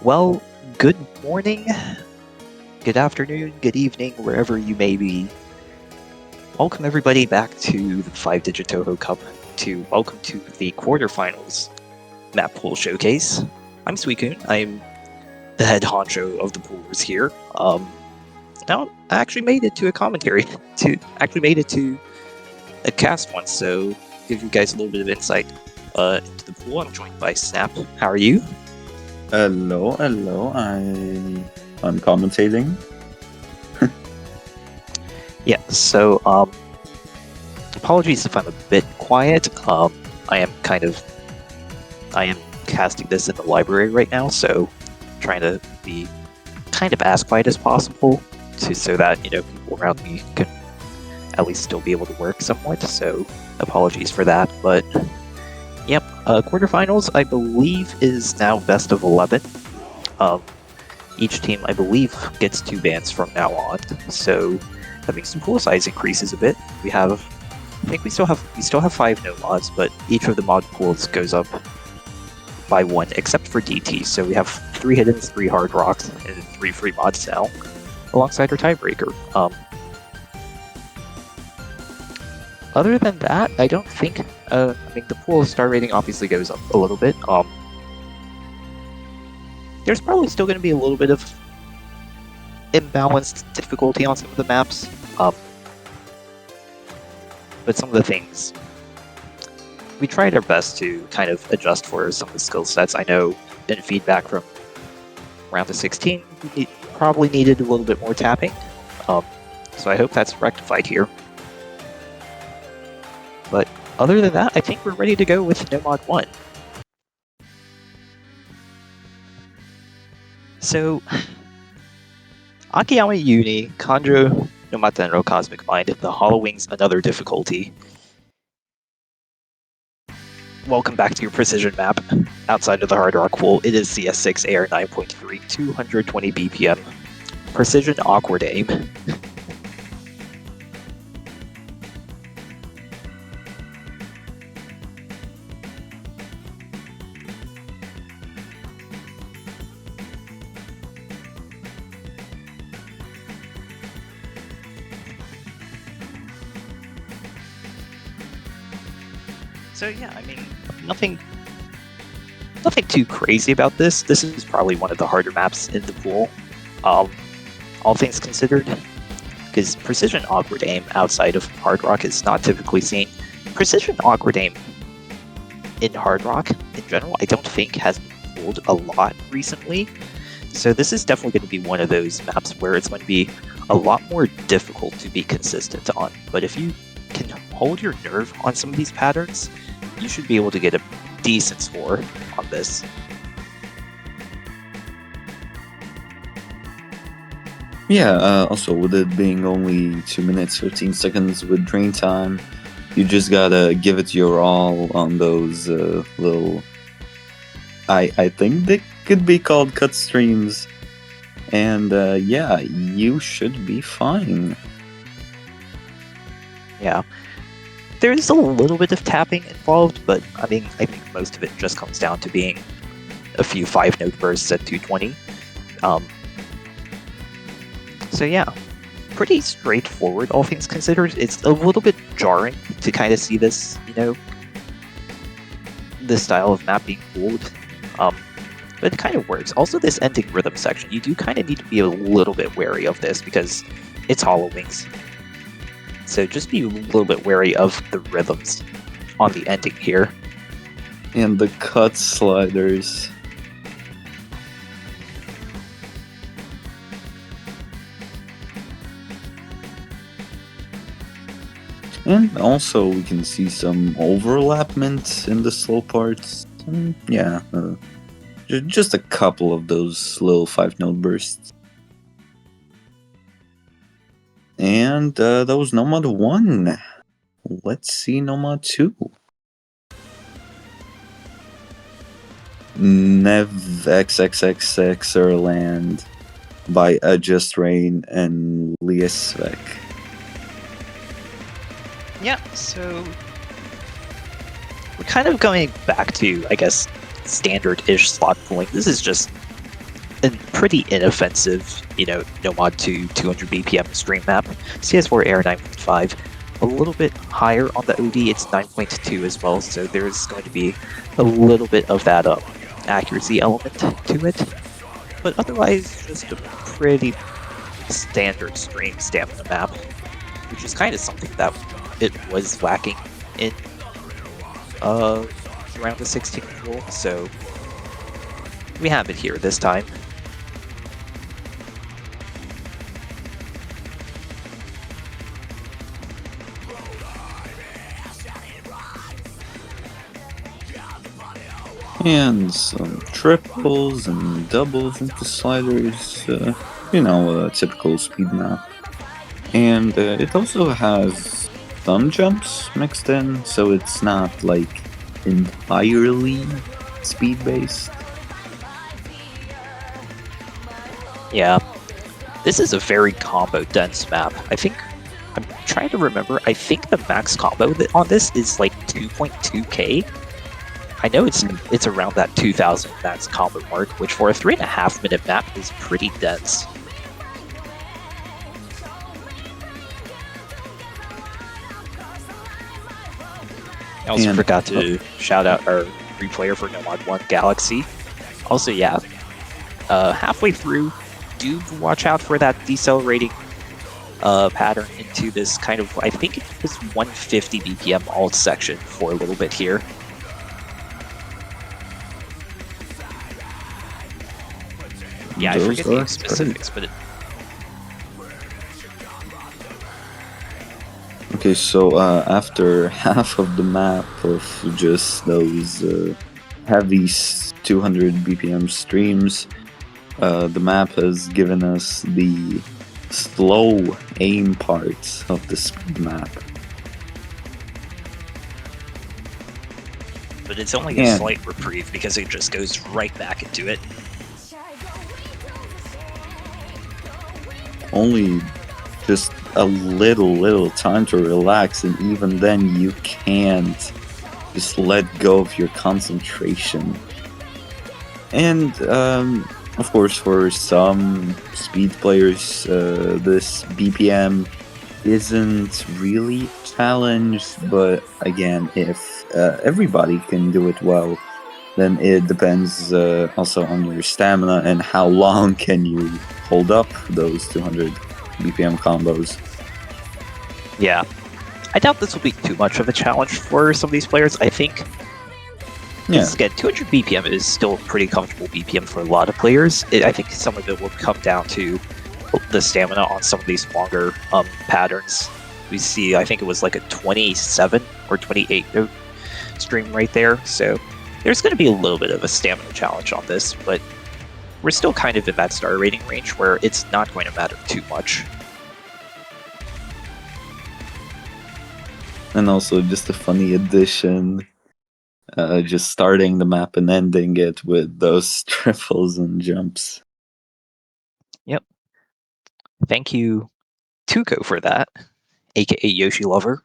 Well, good morning, good afternoon, good evening, wherever you may be. Welcome everybody back to the 5-digit Touhou Cup. Welcome to the quarterfinals Mappool showcase. I'm Suicune. I'm the head honcho of the poolers here. Now I actually made it to a commentary. Made it to a cast once, so give you guys a little bit of insight into the pool. I'm joined by Snap. How are you? Hello. I'm commentating. Yeah, so apologies if I'm a bit quiet. I am casting this in the library right now, so trying to be kind of as quiet as possible so that people around me can at least still be able to work somewhat. So apologies for that, but yep. Quarterfinals, I believe, is now best of 11. Each team, I believe, gets 2 bans from now on. So that means the pool size increases a bit. I think we still have 5 no mods, but each of the mod pools goes up by 1, except for DT. So we have 3 hidden, 3 hard rocks, and 3 free mods now, alongside our tiebreaker. Other than that, I don't think. The pool star rating obviously goes up a little bit. There's probably still going to be a little bit of imbalanced difficulty on some of the maps. But some of the things, we tried our best to kind of adjust for some of the skill sets. I know in feedback from round of 16, we probably needed a little bit more tapping. So I hope that's rectified here. But other than that, I think we're ready to go with No Mod 1. So, Akiyama Uni, Kanjo no Matenro Cosmic Mind, the Hollow Wings, another difficulty. Welcome back to your precision map. Outside of the Hard Rock Pool, it is CS6 AR 9.3, 220 BPM. Precision awkward aim. So yeah, nothing too crazy about this. This is probably one of the harder maps in the pool, all things considered, because precision awkward aim outside of Hard Rock is not typically seen. Precision awkward aim in Hard Rock, in general, I don't think has been pulled a lot recently, so this is definitely going to be one of those maps where it's going to be a lot more difficult to be consistent on. But if you can hold your nerve on some of these patterns, you should be able to get a decent score on this. Yeah, also with it being only 2 minutes 15 seconds with drain time, you just gotta give it your all on those little, I think they could be called cut streams, and yeah, you should be fine. Yeah. There's a little bit of tapping involved, but I think most of it just comes down to being a few 5-note bursts at 220. So yeah, pretty straightforward, all things considered. It's a little bit jarring to kind of see this, this style of map being pulled, but it kind of works. Also, this ending rhythm section, you do kind of need to be a little bit wary of this because it's Hollow Wings. So just be a little bit wary of the rhythms on the ending here. And the cut sliders. And also we can see some overlapment in the slow parts. Yeah, just a couple of those little 5-note bursts. And that was No Mod 1. Let's see No Mod 2. Nev XXXX Erland by Adjust Rain and Liesvek. Yeah, so we're kind of going back to, I guess, standard-ish slot pooling. This is just a pretty inoffensive, no mod to 200 BPM stream map. CS4 Air 9.5, a little bit higher on the OD, it's 9.2 as well, so there's going to be a little bit of that accuracy element to it. But otherwise, just a pretty standard stream stamina map, which is kind of something that it was lacking in around the 16 rule, so we have it here this time. And some triples and doubles into sliders, a typical speed map. And it also has some jumps mixed in, so it's not like entirely speed based. Yeah, this is a very combo dense map. I'm trying to remember, I think the max combo on this is like 2.2k. I know it's around that 2000 max combo mark, which for a 3.5 minute map is pretty dense. I also forgot to shout out our replayer for Nomad 1 Galaxy. Also, yeah, halfway through, do watch out for that decelerating pattern into this kind of, I think it was 150 BPM alt section for a little bit here. Yeah, I forget the specifics, but Okay, so after half of the map of just those heavy 200 BPM streams, the map has given us the slow aim parts of the speed map. But it's only a slight reprieve because it just goes right back into it. Only just a little time to relax, and even then you can't just let go of your concentration. And of course, for some speed players, this BPM isn't really challenged, but again, if everybody can do it well, then it depends also on your stamina and how long can you hold up those 200 BPM combos. Yeah, I doubt this will be too much of a challenge for some of these players. I think, again, 200 BPM is still a pretty comfortable BPM for a lot of players. I think some of it will come down to the stamina on some of these longer patterns. We see, I think it was like a 27 or 28 note stream right there, so there's going to be a little bit of a stamina challenge on this, but we're still kind of in that star rating range where it's not going to matter too much. And also just a funny addition, just starting the map and ending it with those triples and jumps. Yep. Thank you, Touhou, for that, aka Yoshi Lover.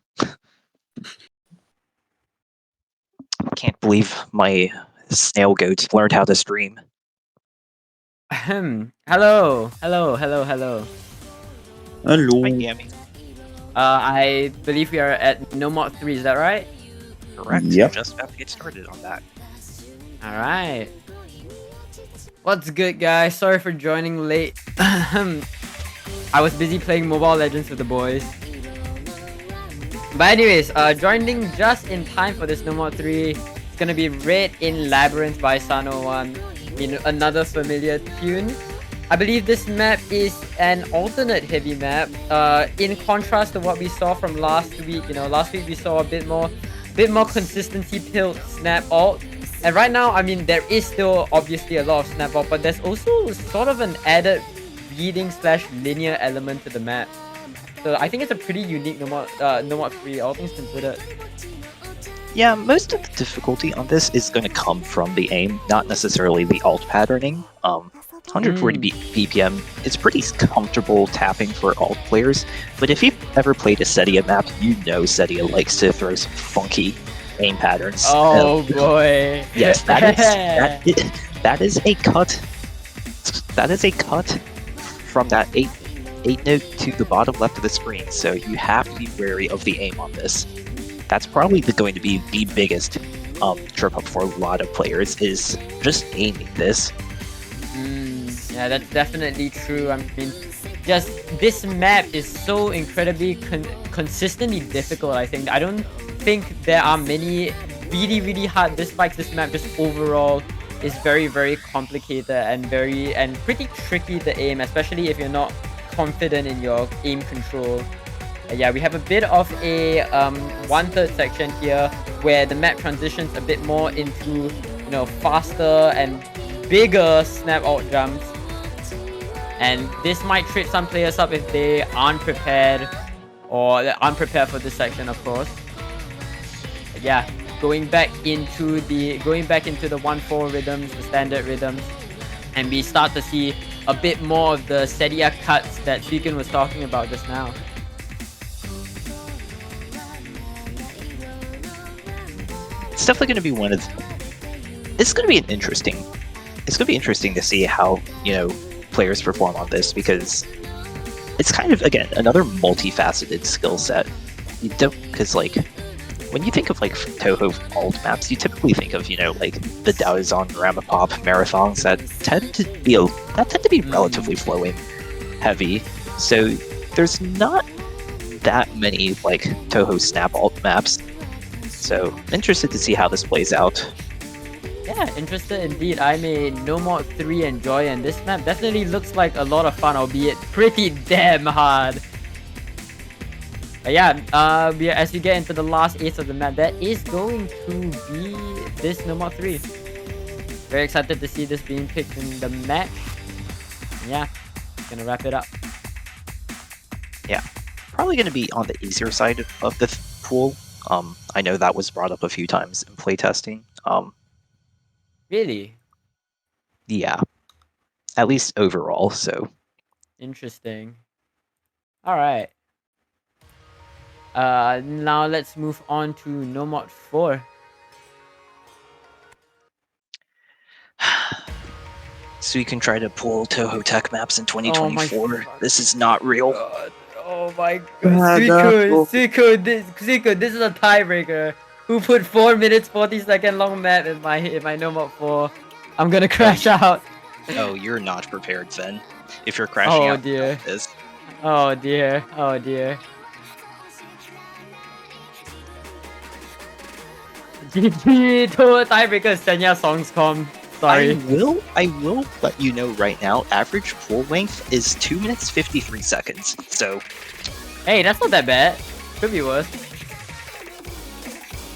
Can't believe my snail goats learned how to stream. Hello. Hello. Hi, Gammy. I believe we are at No Mod 3, is that right? Correct. Yep. Just about to get started on that. Alright. What's good, guys? Sorry for joining late. I was busy playing Mobile Legends with the boys. But anyways, joining just in time for this No Mod 3. It's gonna be Red in Labyrinth by Sano1 in another familiar tune. I believe this map is an alternate heavy map. In contrast to what we saw from last week, last week we saw a bit more consistency pilled snap alt. And right now, I mean, there is still obviously a lot of snap alt, but there's also sort of an added reading / linear element to the map. So I think it's a pretty unique No Mod 3, all things considered. Yeah, most of the difficulty on this is going to come from the aim, not necessarily the alt patterning. 140 BPM is pretty comfortable tapping for alt players, but if you've ever played a Sedia map, you know Sedia likes to throw some funky aim patterns. Oh boy! Yes, that is a cut that is a cut from that 8 note to the bottom left of the screen, so you have to be wary of the aim on this. That's probably going to be the biggest trip up for a lot of players, is just aiming this. Yeah, that's definitely true. I mean, just this map is so incredibly consistently difficult. I think I don't think there are many really hard dislikes. This map just overall is very complicated and pretty tricky to aim, especially if you're not confident in your aim control. Yeah, we have a bit of a 1/3 section here where the map transitions a bit more into, you know, faster and bigger snap out jumps. And this might trip some players up if they aren't prepared, or they're unprepared for this section, of course. But yeah, going back into the 1/4 rhythms, the standard rhythms, and we start to see a bit more of the steadier cuts that Suikun was talking about just now. It's definitely going to be it's going to be interesting to see how, you know, players perform on this, because it's kind of, again, another multifaceted skill set. You don't, because like when you think of like Touhou alt maps, you typically think of, you know, like the Daozon Ramapop marathons that tend to be relatively flowing heavy. So there's not that many like Touhou snap alt maps. So interested to see how this plays out. Yeah, interested indeed. I'm a No More 3 enjoyer, and this map definitely looks like a lot of fun, albeit pretty damn hard. But yeah, as we get into the last eighth of the map, that is going to be this No More 3. Very excited to see this being picked in the match. Yeah, gonna wrap it up. Yeah, probably going to be on the easier side of the pool. I know that was brought up a few times in playtesting. Really? Yeah, at least overall, so. Interesting. Alright. Now let's move on to No Mod 4. So you can try to pull Touhou Tech maps in 2024. Oh this is not real. God. Oh my god. Suikun, this is a tiebreaker. Who put 4 minutes 40-second long map in my No Mod 4? I'm gonna crash out. Oh, you're not prepared, then. If you're crashing out, dear. This. Oh dear. Oh dear. GG to tiebreaker Senya Songscom. Sorry. I will let you know right now, average pool length is 2 minutes 53 seconds. So Hey, that's not that bad. Could be worse.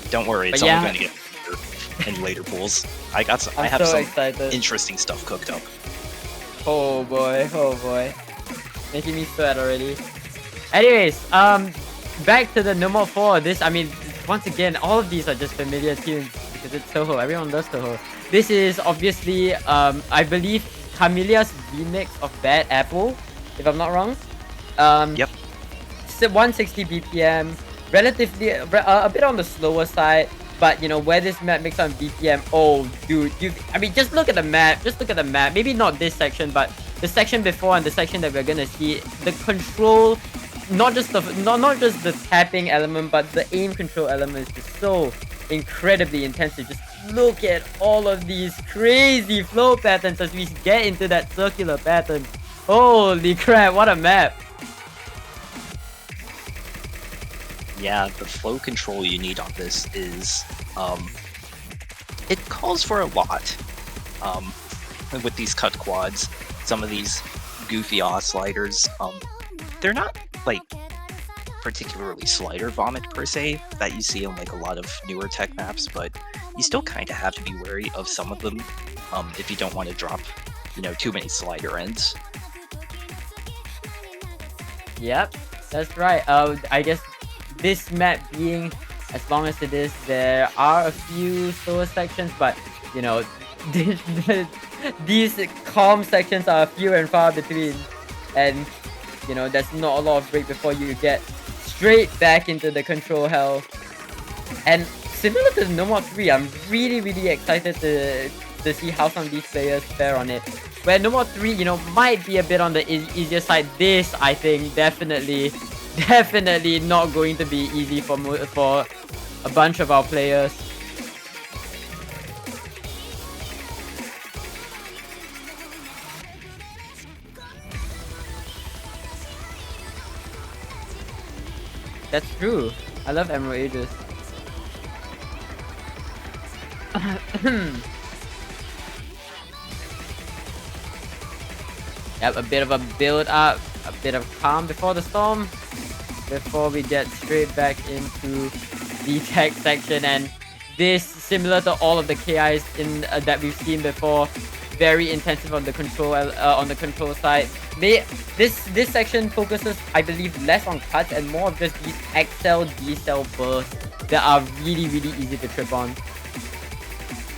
Don't worry, it's But only yeah. going to get better in later pools. I have so some excited. interesting stuff cooked up. Oh boy. Making me sweat already. Anyways, back to the No More 4. Once again, all of these are just familiar tunes because it's Touhou. Everyone loves Touhou. This is obviously, I believe, Camilia's remix of Bad Apple, if I'm not wrong. Yep. 160 BPM, relatively a bit on the slower side, but you know where this map makes on BPM. Oh, dude, just look at the map. Maybe not this section, but the section before and the section that we're gonna see. The control, not just the tapping element, but the aim control element is just so incredibly intensive. Just look at all of these crazy flow patterns as we get into that circular pattern. Holy crap! What a map! Yeah, the flow control you need on this is, it calls for a lot. With these cut quads, some of these goofy oscillators, they're not like particularly slider vomit per se that you see on like a lot of newer tech maps, but you still kind of have to be wary of some of them if you don't want to drop, you know, too many slider ends. Yep, that's right. I guess this map being as long as it is, there are a few slower sections, but you know, these calm sections are few and far between, and you know, there's not a lot of break before you get straight back into the control hell. And similar to No More 3, I'm really excited to see how some of these players fare on it. where No More 3, you know, might be a bit on the easier side. This, I think, definitely not going to be easy for a bunch of our players. That's true. I love Emerald Ages. Yep, a bit of a build up, a bit of calm before the storm, before we get straight back into the tech section. And this, similar to all of the KIs in that we've seen before, very intensive on the control side. This section focuses, I believe, less on cuts and more of just these XL decel bursts that are really easy to trip on.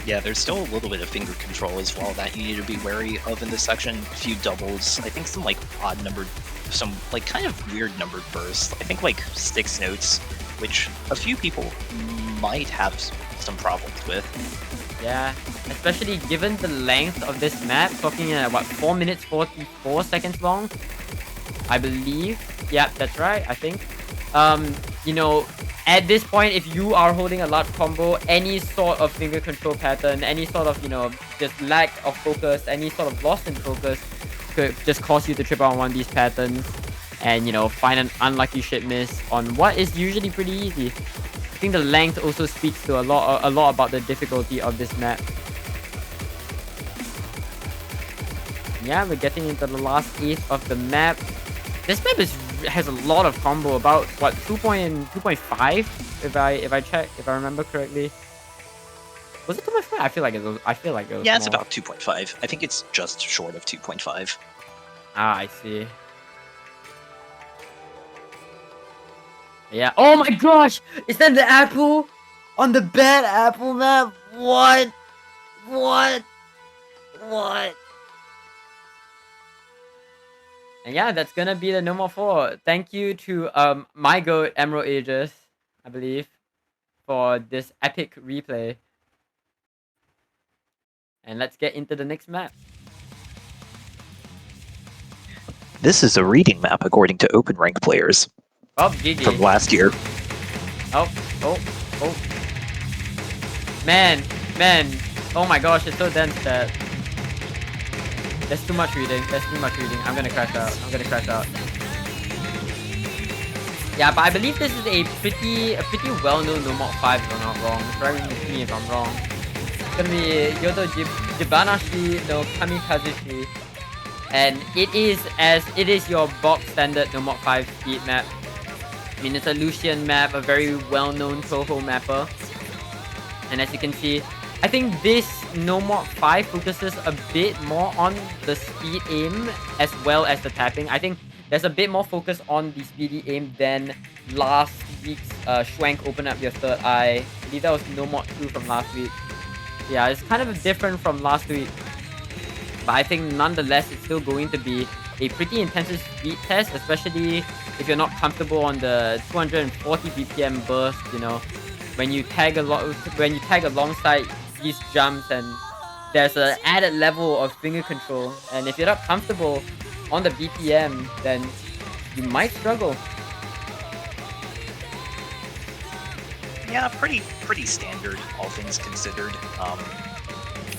Yeah, there's still a little bit of finger control as well that you need to be wary of in this section. A few doubles, I think some like odd numbered, some like kind of weird numbered bursts. I think like 6 notes, which a few people might have some problems with. Yeah, especially given the length of this map, talking what, 4 minutes 44 seconds long, I believe. Yeah, that's right, I think. You know, at this point, if you are holding a large combo, any sort of finger control pattern, any sort of, you know, just lack of focus, any sort of loss in focus could just cause you to trip out on one of these patterns and, you know, find an unlucky shit miss on what is usually pretty easy. I think the length also speaks to a lot about the difficulty of this map. Yeah, we're getting into the last eighth of the map. This map has a lot of combo, about what, 2.5 if I remember correctly. Was it 2.5? I feel like it was. Yeah, it's more. about 2.5. I think it's just short of 2.5. Ah, I see. Yeah. Oh my gosh! Is that the apple on the bad apple map? What? And yeah, that's gonna be the No More 4. Thank you to my goat Emerald Ages, I believe, for this epic replay. And let's get into the next map. This is a reading map according to open rank players Oh, GG. from last year. Oh. Man. Oh my gosh, it's so dense that there's too much reading. I'm gonna crash out. Yeah, but I believe this is a pretty well-known No More 5 if I'm not wrong. Correct me if I'm wrong. It's gonna be Yodo Jibanashi no Kamikazushi. And it is your box standard No More 5 speed map. I mean, it's a Lucian map, a very well-known Touhou mapper. And as you can see, I think this No More 5 focuses a bit more on the speed aim as well as the tapping. I think there's a bit more focus on the speedy aim than last week's Schwank Open Up Your Third Eye. I believe that was No More 2 from last week. Yeah, it's kind of different from last week. But I think nonetheless, it's still going to be a pretty intensive speed test, especially if you're not comfortable on the 240 BPM burst, you know, when you tag alongside these jumps, and there's an added level of finger control. And if you're not comfortable on the BPM, then you might struggle. Yeah, pretty standard, all things considered.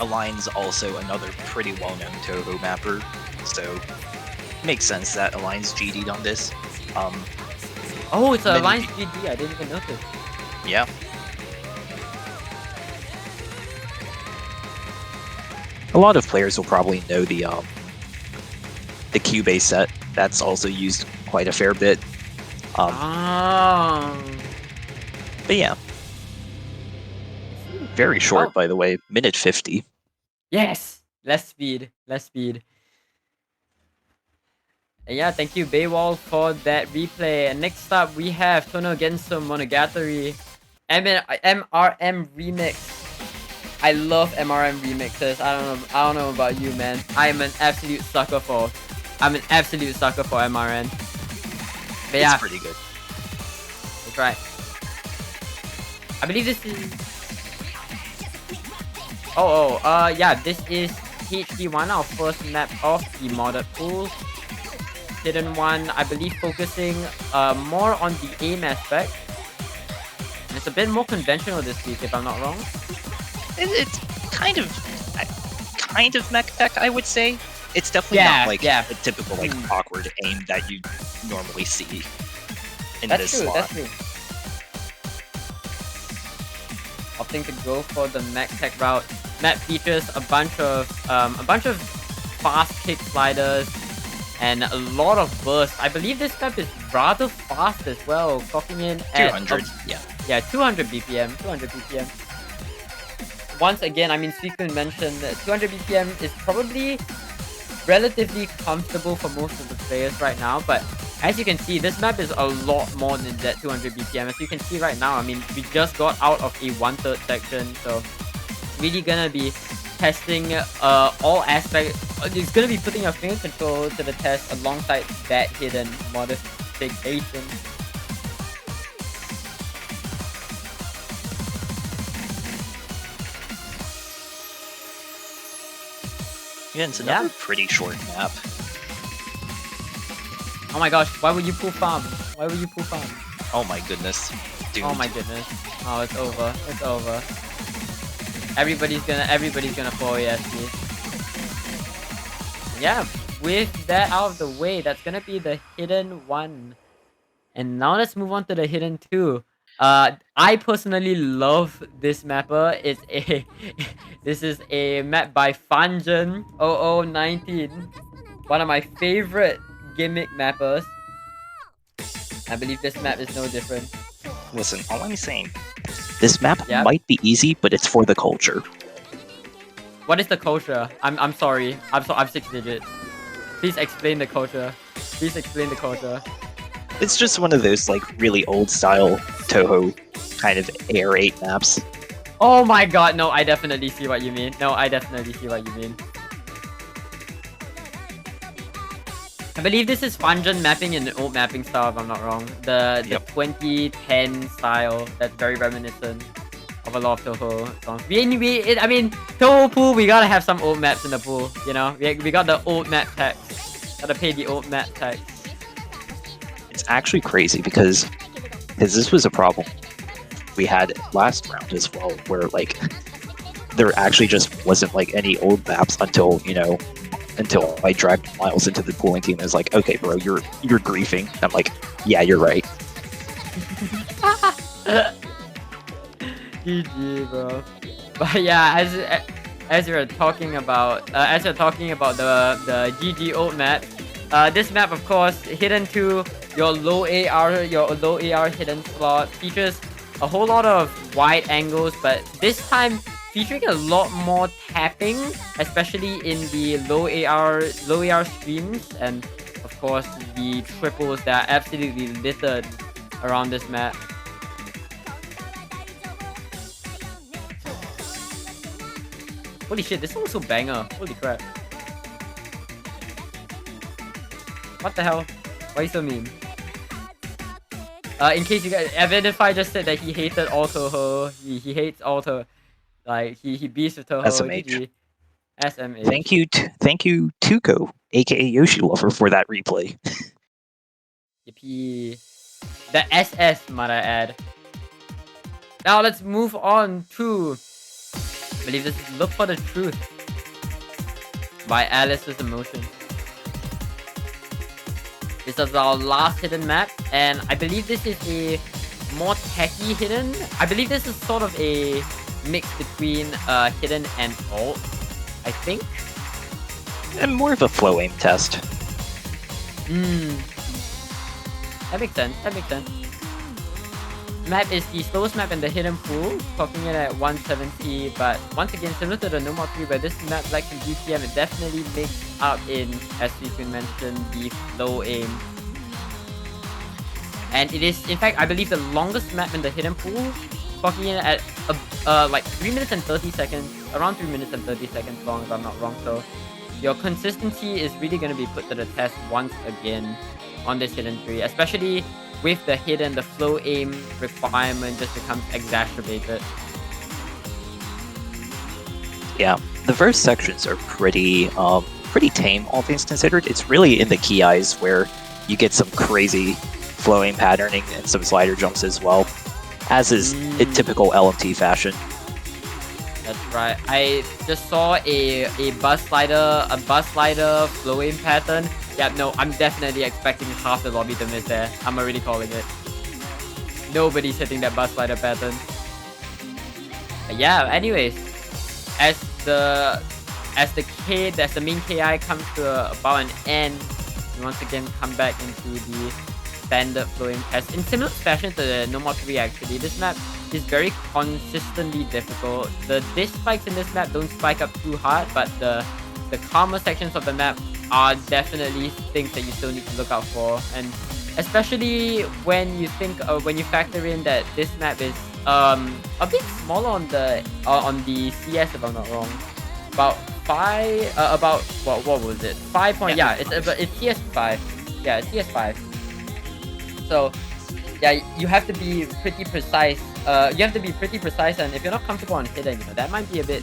Align's also another pretty well-known Touhou mapper, so makes sense that Align's GD'd on this. Oh, it's a Alliance GD, I didn't even notice. Yeah. A lot of players will probably know the Cubase set. That's also used quite a fair bit. But yeah. Very short, by the way. Minute 50. Yes! Less speed. And yeah, thank you Baywall for that replay. And next up we have Tono Genso Monogatari MRM remix. I love MRM remixes. I don't know about you, man. I'm an absolute sucker for MRN. But yeah, It's pretty good. that's right. I believe this is yeah, this is HD1, our first map of the modded pool. Hidden one, I believe, focusing more on the aim aspect. And it's a bit more conventional this week, if I'm not wrong. It's kind of mech tech, I would say. It's definitely not like a typical like awkward aim that you normally see in this slot. That's true. Opting to go for the mech tech route. Map features a bunch of fast kick sliders and a lot of burst. I believe this map is rather fast as well, clocking in at 200, yeah, 200 BPM. Once again, I mean, Suikun mentioned that 200 BPM is probably relatively comfortable for most of the players right now, but as you can see, this map is a lot more than that 200 BPM. As you can see right now, I mean, we just got out of a 1/3 section, so really gonna be testing all aspects. It's gonna be putting your finger control to the test alongside that hidden modification. Yeah, it's another pretty short map. Oh my gosh, why would you pull farm? Oh my goodness. Dude. Oh my goodness. Oh, it's over. Everybody's gonna fall ESP. Yeah, with that out of the way, that's gonna be the hidden one. And now let's move on to the hidden two. I personally love this mapper. This is a map by Fanjin 0019. One of my favorite gimmick mappers. I believe this map is no different. Listen, all I'm saying, This map might be easy, but it's for the culture. What is the culture? I'm sorry. I'm 6-digit. Please explain the culture. It's just one of those like really old style Touhou kind of Air 8 maps. Oh my god, no, I definitely see what you mean. I believe this is Fanjin mapping in the old mapping style, if I'm not wrong. The 2010 style that's very reminiscent of a lot of Touhou songs. I mean, Touhou pool, we gotta have some old maps in the pool, you know? We got the old map tax. Gotta pay the old map tax. It's actually crazy because this was a problem we had last round as well, where like there actually just wasn't like any old maps until I dragged Miles into the pooling team and was like, okay bro, you're griefing. I'm like, yeah, you're right. GG, bro. But yeah, as you're talking about the GG old map, this map, of course, hidden to your low AR hidden slot, features a whole lot of wide angles, but this time featuring a lot more tapping, especially in the low AR streams, and of course the triples that are absolutely littered around this map. Holy shit, this song's so banger. Holy crap. What the hell? Why are you so mean? In case you guys, Evidify just said that he hated all Touhou. He hates all Touhou. Like, he beats with Touhou. SMH. SMH. Thank you, Tuko, aka Yoshi Lover, for that replay. Yippee. The SS, might I add. Now let's move on to, I believe this is Look for the Truth by Alice's Emotion. This is our last hidden map, and I believe this is a more techy hidden. I believe this is sort of a mix between hidden and alt, I think. And more of a flow aim test. That makes sense. Map is the slowest map in the hidden pool, clocking it at 170, but once again, similar to the No More 3, where this map lacks in BPM, it definitely makes up in, as we can mention, the flow aim. And it is, in fact, I believe the longest map in the hidden pool, clocking in at like 3 minutes and 30 seconds, around 3 minutes and 30 seconds long, if I'm not wrong. So your consistency is really going to be put to the test once again on this hidden 3, especially with the hidden, the flow aim requirement just becomes exacerbated. Yeah, the first sections are pretty tame, all things considered. It's really in the key eyes where you get some crazy flowing patterning and some slider jumps as well, as is in typical LMT fashion. That's right. I just saw a bus slider flowing pattern. Yeah, no, I'm definitely expecting half the lobby to miss there. I'm already calling it. Nobody's hitting that bus slider pattern. But yeah, anyways, as the main KI comes to about an end, we once again come back into the standard flowing test. In similar fashion to the No More 3 actually, this map is very consistently difficult. The disc spikes in this map don't spike up too hard, but the calmer sections of the map are definitely things that you still need to look out for. And especially when you factor in that this map is a bit smaller on the CS, if I'm not wrong. About what was it? 5 point. Yeah, it's CS5. Yeah, it's CS5. So yeah, you have to be pretty precise. And if you're not comfortable on hidden, that might be a bit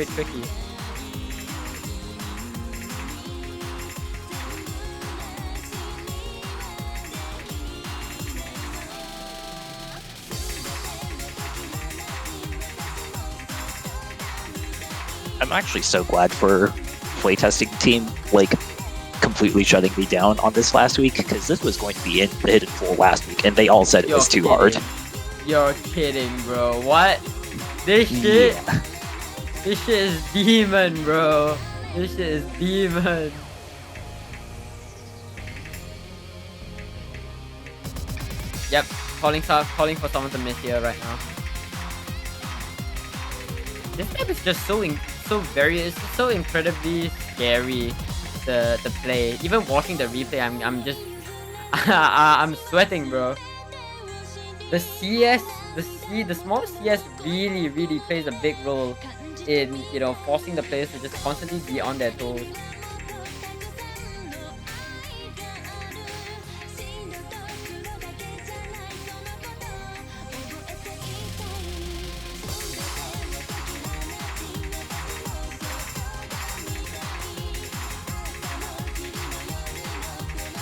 tricky. I'm actually so glad for playtesting team completely shutting me down on this last week, because this was going to be in the hidden pool last week, and they all said it was too hard. You're kidding, bro. What? This shit? Yeah. This shit is demon, bro. This shit is demon. Yep, calling for someone to miss here right now. This map is just so incredibly scary to play. Even watching the replay, I'm just I'm sweating, bro. The small CS really plays a big role in forcing the players to just constantly be on their toes.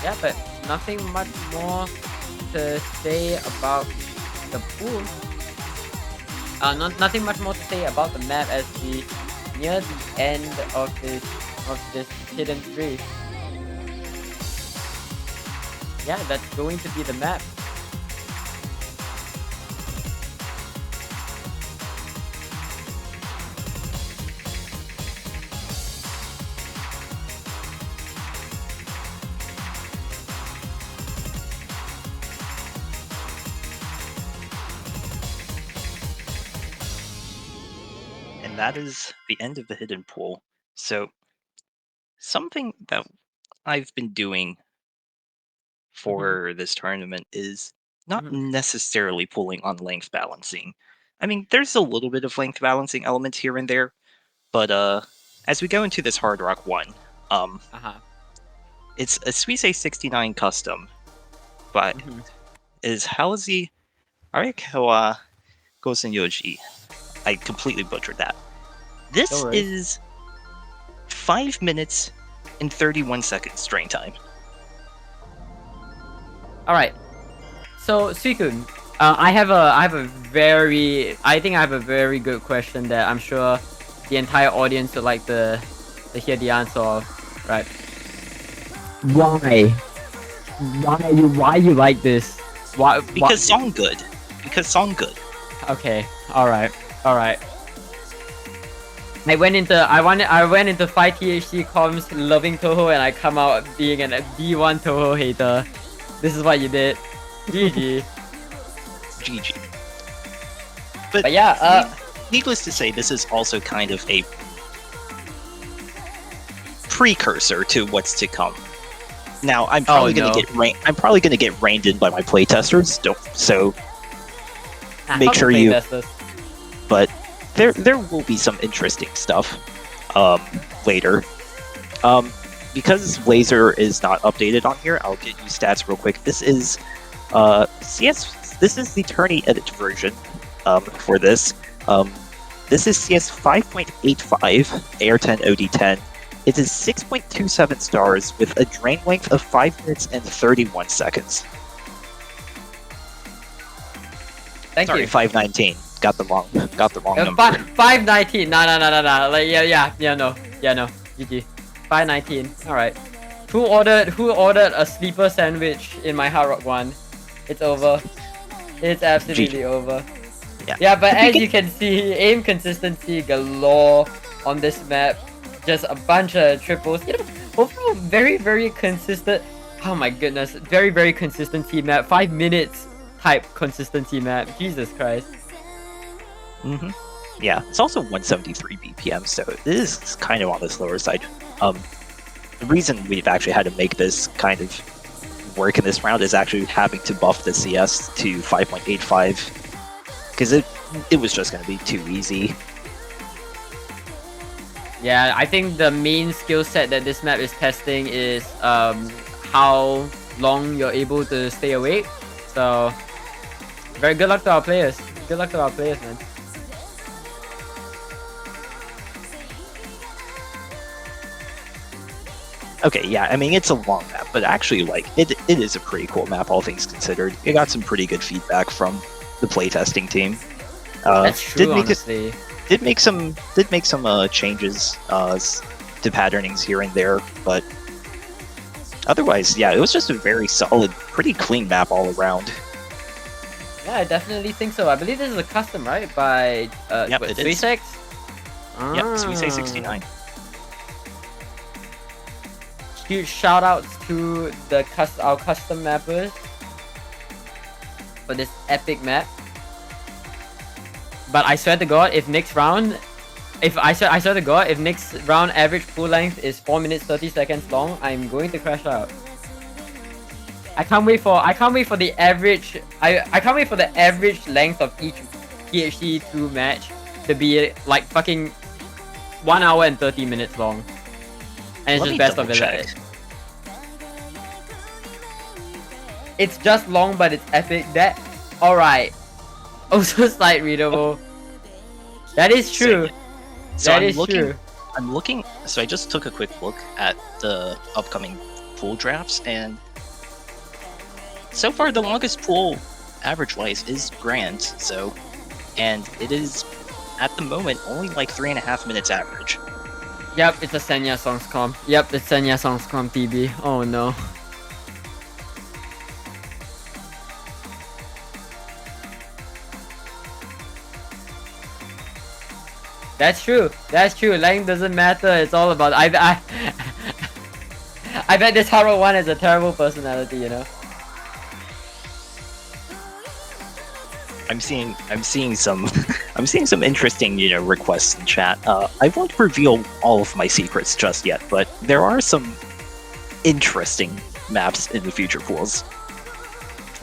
Yeah, but nothing much more to say about the pool. Nothing much more to say about the map as we near the end of this hidden 3. Yeah, that's going to be the map. And that is the end of the hidden pool. So, something that I've been doing for this tournament is not necessarily pulling on length balancing. I mean, there's a little bit of length balancing elements here and there, but as we go into this Hard Rock 1, it's a Suisse 69 custom, but is Halsey Arikawa Gosenyoji. I completely butchered that. This is 5 minutes and 31 seconds strain time. All right. So Suikun, I have a very good question that I'm sure the entire audience would like to hear the answer of. Right. Why you like this? Why? Because song good. Okay. All right. I went into 5 THC comms loving Touhou, and I come out being a D1 Touhou hater. This is what you did. GG. GG. But yeah, needless to say, this is also kind of a precursor to what's to come. Now, I'm probably gonna get reined in by my playtesters, so make sure you. But there will be some interesting stuff later. Because Laser is not updated on here, I'll get you stats real quick. This is CS. This is the tourney edit version for this. This is CS 5.85 AR10 OD10. It is 6.27 stars with a drain length of 5 minutes and 31 seconds. Thank Sorry, you. 519. Got the wrong number. 519. No. Like no. GG. 519. All right. Who ordered a sleeper sandwich in my Hard Rock 1? It's over. It's absolutely over. Yeah, but as you can see, aim consistency galore on this map. Just a bunch of triples. You know, overall very consistent. Oh my goodness, very consistency map. 5 minutes type consistency map. Jesus Christ. Yeah, it's also 173 BPM, so it is kind of on the slower side. The reason we've actually had to make this kind of work in this round is actually having to buff the CS to 5.85, because it was just going to be too easy. Yeah, I think the main skill set that this map is testing is how long you're able to stay awake. So, very good luck to our players. Good luck to our players, man. Okay, yeah, I mean, it's a long map, but actually, like, it is a pretty cool map, all things considered. It got some pretty good feedback from the playtesting team. That's true, honestly. Did make some changes to patternings here and there, but otherwise, yeah, it was just a very solid, pretty clean map all around. Yeah, I definitely think so. I believe this is a custom, right? By Yep, it is. Suisex? Yep, Suisei 69. Huge shout outs to the our custom mappers for this epic map. But I swear to God, if next round, if next round average pool length is 4 minutes 30 seconds long, I'm going to crash out. I can't wait for the average. I can't wait for the average length of each THC2 match to be like fucking 1 hour and 30 minutes long. And it's just best of it. It's just long, but it's epic. That alright. Also slight readable. That is true. So that I'm is looking, true. I'm looking. So I just took a quick look at the upcoming pool drafts, and so far the longest pool average life is Grand. So, and it is at the moment only like 3.5 minutes average. Yep, it's a Senya Songs comp. Yep, it's Senya Songs comp TB. Oh no. That's true. That's true. Length doesn't matter. It's all about I bet this Haro 1 has a terrible personality, you know. I'm seeing some interesting, requests in chat. I won't reveal all of my secrets just yet, but there are some interesting maps in the future pools.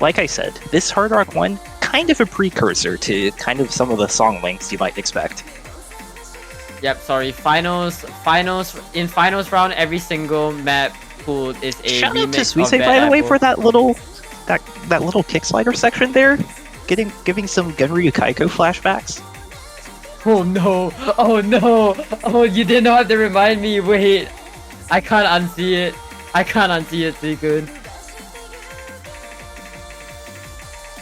Like I said, this Hard Rock 1, kind of a precursor to kind of some of the song lengths you might expect. Yep, sorry. Finals round, every single map pool is a Shout out to remix Suisei, of by the way, Apple. for that little kick slider section there, giving some Gunryu Kaiko flashbacks. Oh no! Oh no! Oh, you did not have to remind me. Wait, I can't unsee it. I can't unsee it, Seekun.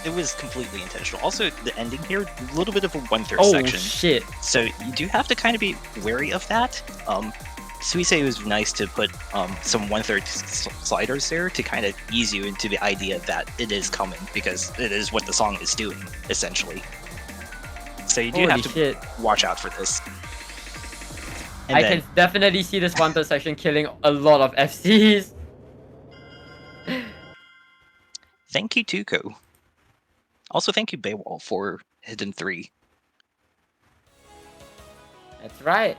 It was completely intentional. Also, the ending here, a little bit of a 1/3 Oh section. shit! So you do have to kind of be wary of that. Suisei was nice to put some 1/3 sliders there to kind of ease you into the idea that it is coming, because it is what the song is doing, essentially. So you do Holy have to shit! watch out for this. And I then, can definitely see this 1/3 section killing a lot of FCs. thank you, Tuco. Also, thank you, Baywall, for Hidden 3. That's right.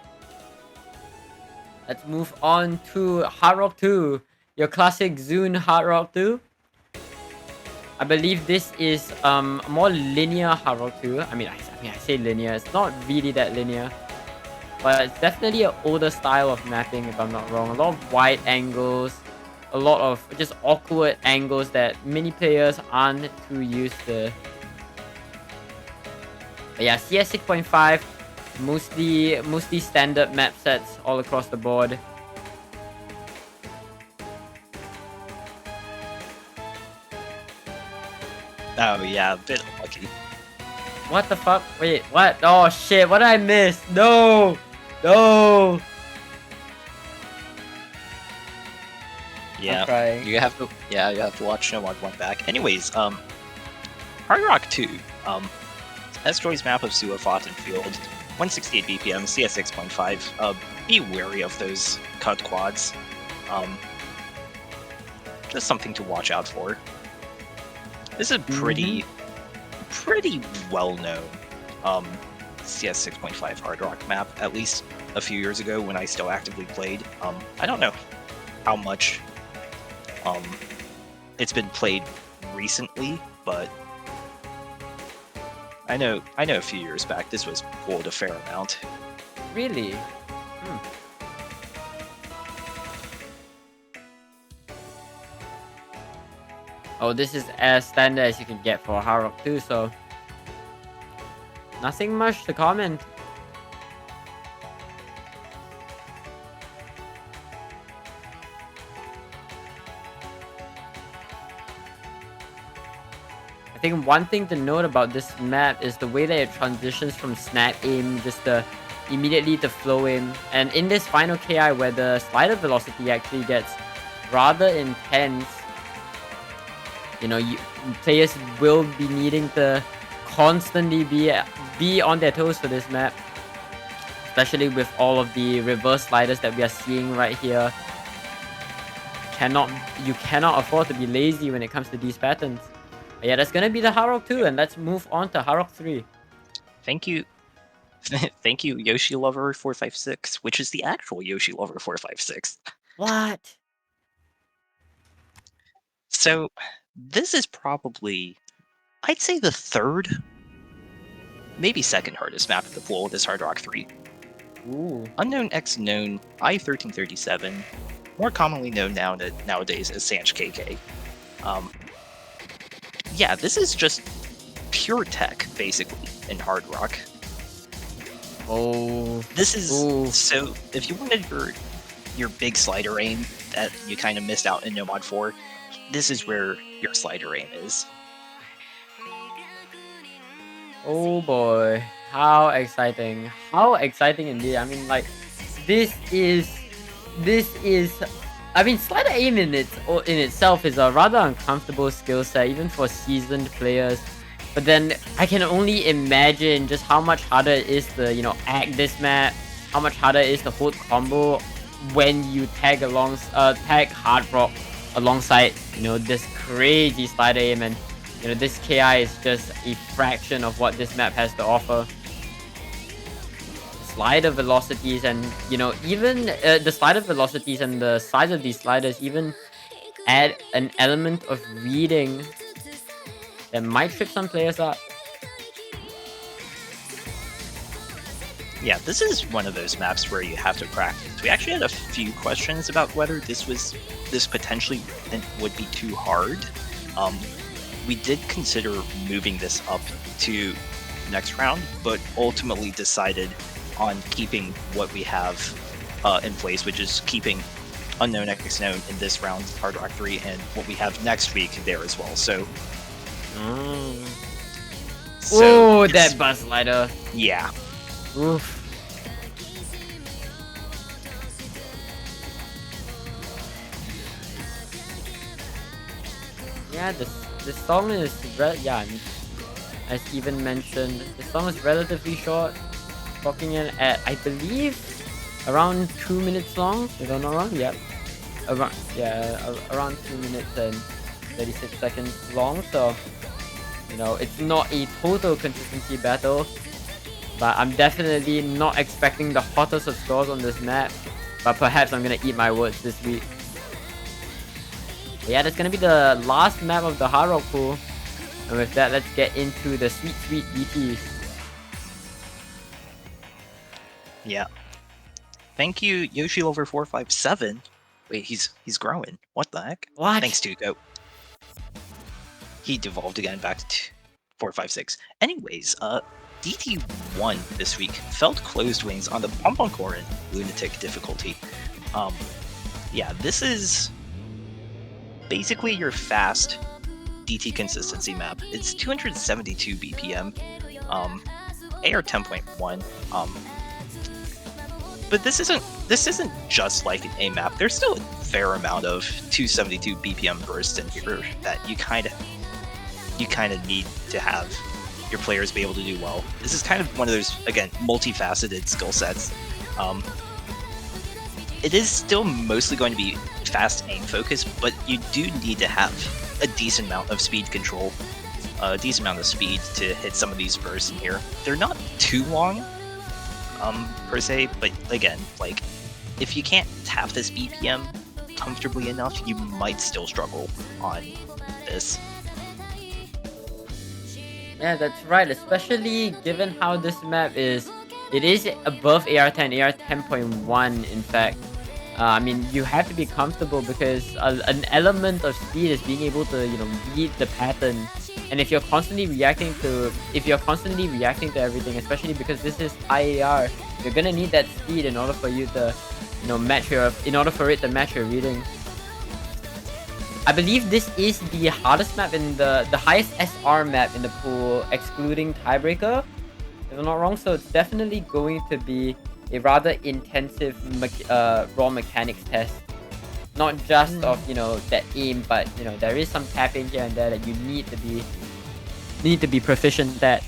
Let's move on to Hard Rock 2, your classic Zune Hard Rock 2. I believe this is a more linear Hard Rock 2. I mean, I say linear. It's not really that linear, but it's definitely an older style of mapping, if I'm not wrong. A lot of wide angles, a lot of just awkward angles that many players aren't too used to. But yeah, CS 6.5, Mostly standard map sets all across the board. Oh yeah, a bit lucky. What the fuck? Wait, what? Oh shit, what did I miss? No! No! Yeah, I'm crying. you have to watch No Mod 1 back. Anyways, Hard Rock 2, S-Joy's map of Suafoten Field, 168 BPM, CS 6.5. Be wary of those cut quads. Just something to watch out for. This is a pretty well-known CS 6.5 Hard Rock map, at least a few years ago when I still actively played. I don't know how much it's been played recently, but I know a few years back this was pulled a fair amount. Really? Oh, this is as standard as you can get for Hard Rock 2, so nothing much to comment. I think one thing to note about this map is the way that it transitions from snap aim just immediately to flow aim. And in this final KI where the slider velocity actually gets rather intense, you know, players will be needing to constantly be on their toes for this map. Especially with all of the reverse sliders that we are seeing right here. You cannot afford to be lazy when it comes to these patterns. But yeah, that's gonna be the Hard Rock 2, and let's move on to Hard Rock 3. Thank you. Thank you, Yoshi Lover 456, which is the actual Yoshi Lover 456. What? So this is probably, I'd say, the third, maybe second hardest map of the pool. This Hard Rock 3. Ooh. Unknown X known I-1337, more commonly known nowadays as Sanch KK. Yeah, this is just pure tech, basically, in Hard Rock. Oh. This is Ooh. so. If you wanted your big slider aim that you kind of missed out in No Mod 4, this is where your slider aim is. Oh boy. How exciting. How exciting indeed. I mean, like, this is I mean, slider aim in itself is a rather uncomfortable skill set, even for seasoned players. But then I can only imagine just how much harder it is to, you know, act this map, how much harder it is to hold combo when you tag Hard Rock alongside, you know, this crazy slider aim. And, you know, this KI is just a fraction of what this map has to offer. Slider velocities and, you know, even the slider velocities and the size of these sliders even add an element of reading that might trip some players up. Yeah, this is one of those maps where you have to practice. We actually had a few questions about whether this potentially would be too hard. We did consider moving this up to next round, but ultimately decided on keeping what we have in place, which is keeping Unknown X Known in this round, Hard Rock 3, and what we have next week there as well. So, Oh, that buzz slider. Yeah. Oof. Yeah, this song is as even mentioned, the song is relatively short. Clocking in at, I believe, around 2 minutes long, if I'm not wrong. Yep. Around 2 minutes and 36 seconds long. So, you know, it's not a total consistency battle, but I'm definitely not expecting the hottest of scores on this map. But perhaps I'm gonna eat my words this week. But yeah, that's gonna be the last map of the Hard Rock pool. And with that, let's get into the sweet DTs. Yeah. Thank you, Yoshi over 457. Wait, he's growing. What the heck? What? Thanks, Tuco. He devolved again back to 456. Anyways, DT1 this week felt closed wings on the Pomponcorin Lunatic difficulty. Yeah, this is basically your fast DT consistency map. It's 272 BPM, AR 10.1. But this isn't just like an A map. There's still a fair amount of 272 BPM bursts in here that you kind of need to have your players be able to do well. This is kind of one of those, again, multifaceted skill sets. It is still mostly going to be fast aim focused, but you do need to have a decent amount of speed control, a decent amount of speed to hit some of these bursts in here. They're not too long, per se, but again, like, if you can't tap this BPM comfortably enough, you might still struggle on this. Yeah, that's right. Especially given how this map is, it is above AR10, AR 10.1 in fact. I mean, you have to be comfortable because an element of speed is being able to, read the pattern. And if you're constantly reacting to everything, especially because this is high AR, you're gonna need that speed in order for you to, in order for it to match your reading. I believe this is the hardest map in the highest SR map in the pool, excluding Tiebreaker, if I'm not wrong. So it's definitely going to be a rather intensive raw mechanics test. Not just of that aim, but there is some tapping here and there that you need to be proficient at.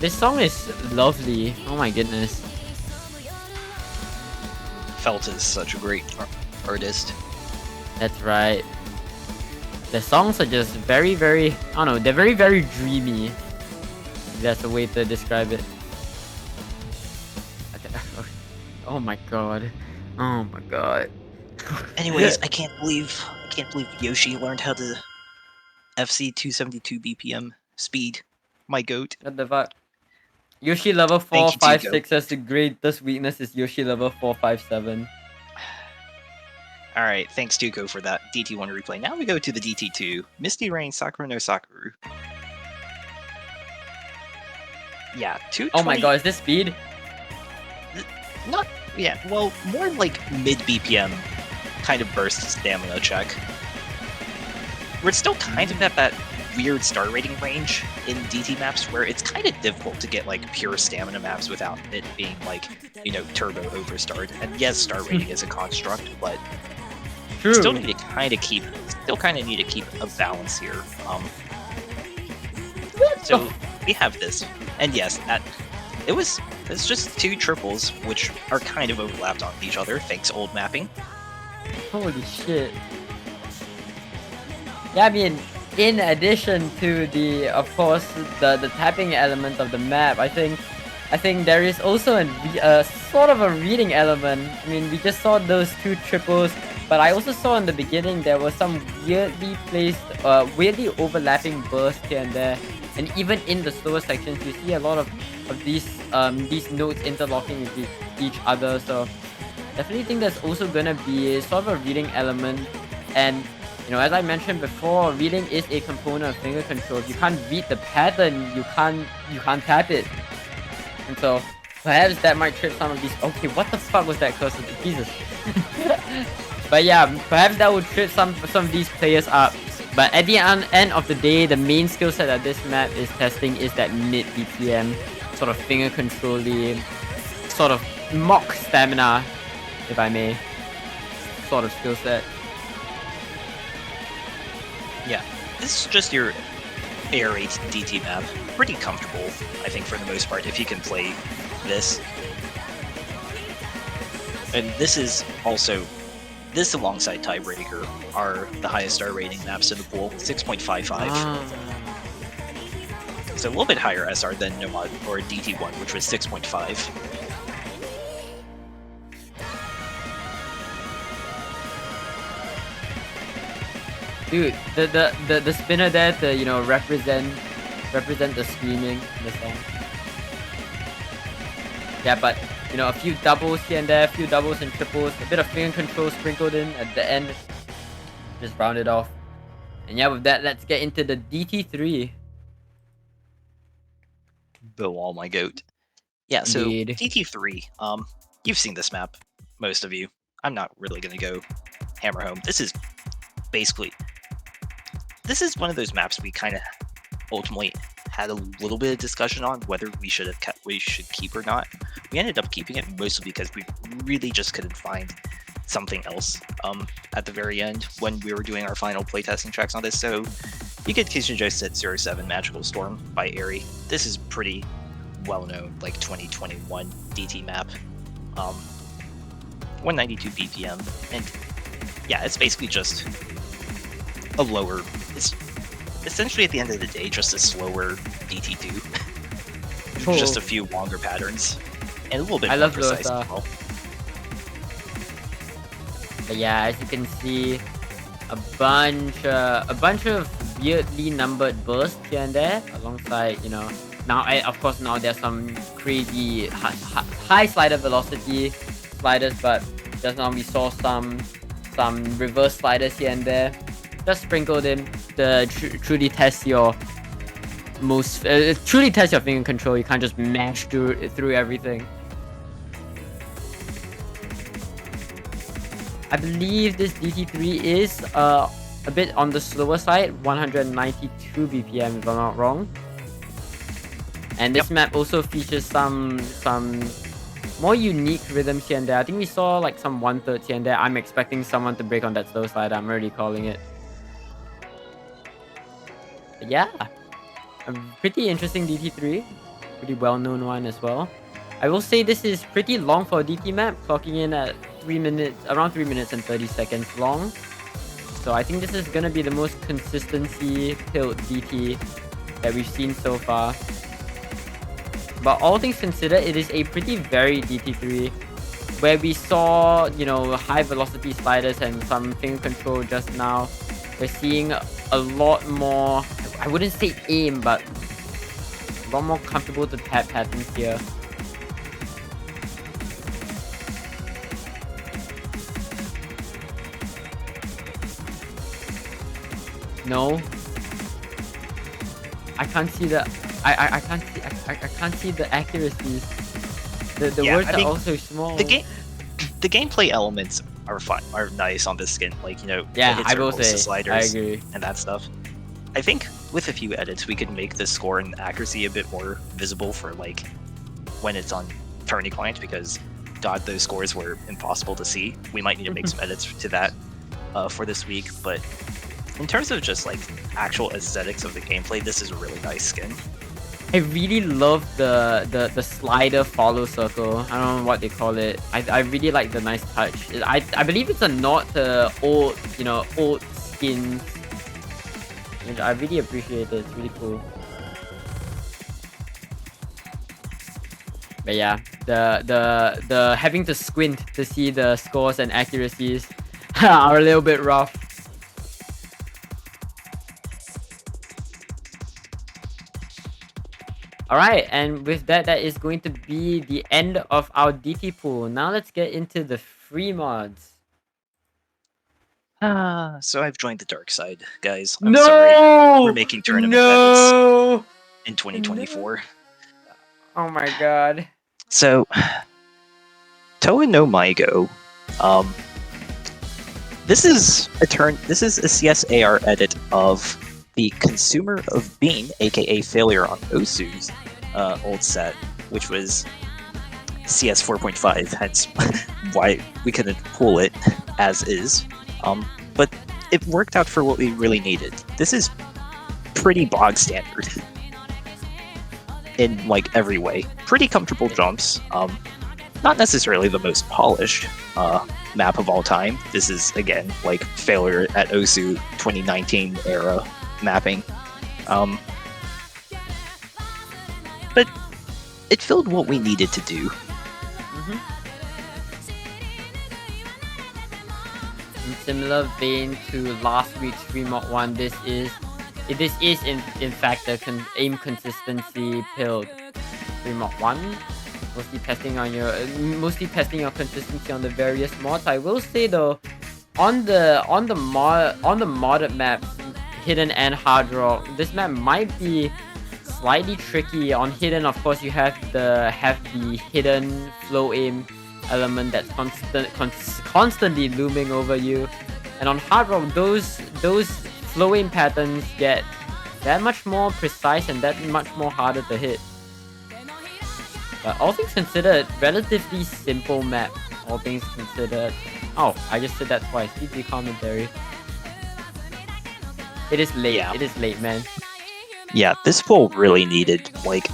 This song is lovely. Oh my goodness. Felt is such a great artist. That's right. The songs are just very, very, I don't know, they're very, very dreamy. If that's a way to describe it. Okay. Oh my god. Oh my god. Anyways, I can't believe Yoshi learned how to FC 272 BPM speed. My goat. What the fuck? Yoshi level 4, Thank you, 5, Tico. 6 as the greatest weakness is Yoshi level 4, 5, 7. Alright, thanks Tuko for that DT1 replay. Now we go to the DT2. Misty Rain Sakura no Sakura. Yeah, 220... Oh my god, is this speed? Not... Yeah, well, more like mid-BPM kind of burst stamina check. We're still kind of at that weird star rating range in DT maps where it's kind of difficult to get like pure stamina maps without it being like, turbo overstarred. And yes, star rating is a construct, but True. still need to kind of keep a balance here. So we have this, and yes, it's just two triples which are kind of overlapped on each other thanks to old mapping. Holy shit. Yeah, I mean, in addition to the, of course, the tapping element of the map, I think there is also a sort of a reading element. I mean, we just saw those two triples, but I also saw in the beginning there was some weirdly placed, weirdly overlapping bursts here and there, and even in the slower sections, you see a lot of these notes interlocking with each other. So definitely think there's also gonna be a sort of a reading element. And as I mentioned before, reading is a component of finger control. If you can't read the pattern, you can't tap it. And so perhaps that might trip some of these. Okay, what the fuck was that cursor? Jesus. But yeah, perhaps that would trip some of these players up. But at the end of the day, the main skill set that this map is testing is that mid BPM sort of finger control-y, sort of mock stamina, if I may, sort of skill set. Yeah, this is just your AR8 DT map. Pretty comfortable, I think, for the most part, if you can play this. And this is also, this alongside Tiebreaker are the highest star rating maps in the pool, 6.55. It's a little bit higher SR than Nomad or DT1, which was 6.5. Dude, the spinner there to represent the screaming in the song. Yeah, but you know, a few doubles here and there, a few doubles and triples, a bit of finger control sprinkled in at the end. Just round it off. And yeah, with that, let's get into the DT3. Bill Wall, my goat. Yeah, so Indeed. DT3, you've seen this map, most of you. I'm not really gonna go hammer home. This is one of those maps we kind of ultimately had a little bit of discussion on whether we should keep or not. We ended up keeping it mostly because we really just couldn't find something else at the very end when we were doing our final playtesting tracks on this. So you get Kishinjo Set 07 Magical Storm by Airy. This is pretty well-known, like 2021 DT map. 192 BPM, and yeah, it's basically just a lower. It's essentially at the end of the day just a slower DT2. Cool. Just a few longer patterns and a little bit I more love precise those, as well. But yeah, as you can see, a bunch of weirdly numbered bursts here and there, alongside, you know, now of course now there's some crazy high slider velocity sliders, but just now we saw some reverse sliders here and there, just sprinkled in to truly test your truly test your finger control. You can't just mash through everything. I believe this DT3 is a bit on the slower side, 192 BPM if I'm not wrong. And this map also features some more unique rhythms here and there. I think we saw like some 1/3 here and there. I'm expecting someone to break on that slow slider. I'm already calling it. But yeah, a pretty interesting DT3. Pretty well-known one as well. I will say this is pretty long for a DT map, clocking in at around 3 minutes and 30 seconds long. So I think this is gonna be the most consistency built DT that we've seen so far. But all things considered, it is a pretty varied DT3, where we saw, you know, high velocity sliders and some finger control just now. We're seeing a lot more, I wouldn't say aim, but a lot more comfortable to tap patterns here. No, I can't see the I can't see the accuracies. The Yeah, words I are mean, also small. The gameplay elements are fun, are nice on this skin. Like, you know, Yeah, the hit I will circles, the say, I sliders, agree. and that stuff. I think with a few edits, we could make the score and accuracy a bit more visible for like when it's on tourney client, because God, those scores were impossible to see. We might need to make some edits to that for this week, but in terms of just like actual aesthetics of the gameplay, this is a really nice skin. I really love the slider follow circle. I don't know what they call it. I really like the nice touch. I believe it's a nod to old skins, which I really appreciate it. It's really cool. But yeah, the having to squint to see the scores and accuracies are a little bit rough. Alright, and with that, that is going to be the end of our DT pool. Now let's get into the free mods. So I've joined the dark side, guys. I'm sorry. We're making tournament edits in 2024. Oh my god. So, Touhou no Maigo. This is a CSAR edit of the Consumer of Bean, aka Failure on Osu's old set, which was CS 4.5, hence why we couldn't pull it as is. But it worked out for what we really needed. This is pretty bog standard in like every way. Pretty comfortable jumps. Not necessarily the most polished map of all time. This is again like Failure at Osu 2019 era mapping. But it filled what we needed to do. In similar vein to last week's free mod 1, this is in fact the aim consistency build free mod 1. mostly testing your consistency on the various mods. I will say though, on the modded maps, Hidden and Hard Rock, this map might be slightly tricky. On Hidden, of course, you have the hidden flow aim element that's constantly looming over you, and on Hard Rock, those flow aim patterns get that much more precise and that much more harder to hit. But all things considered, relatively simple map. All things considered. Oh, I just said that twice. GG commentary. It is late. Yeah. It is late, man. Yeah, this full really needed like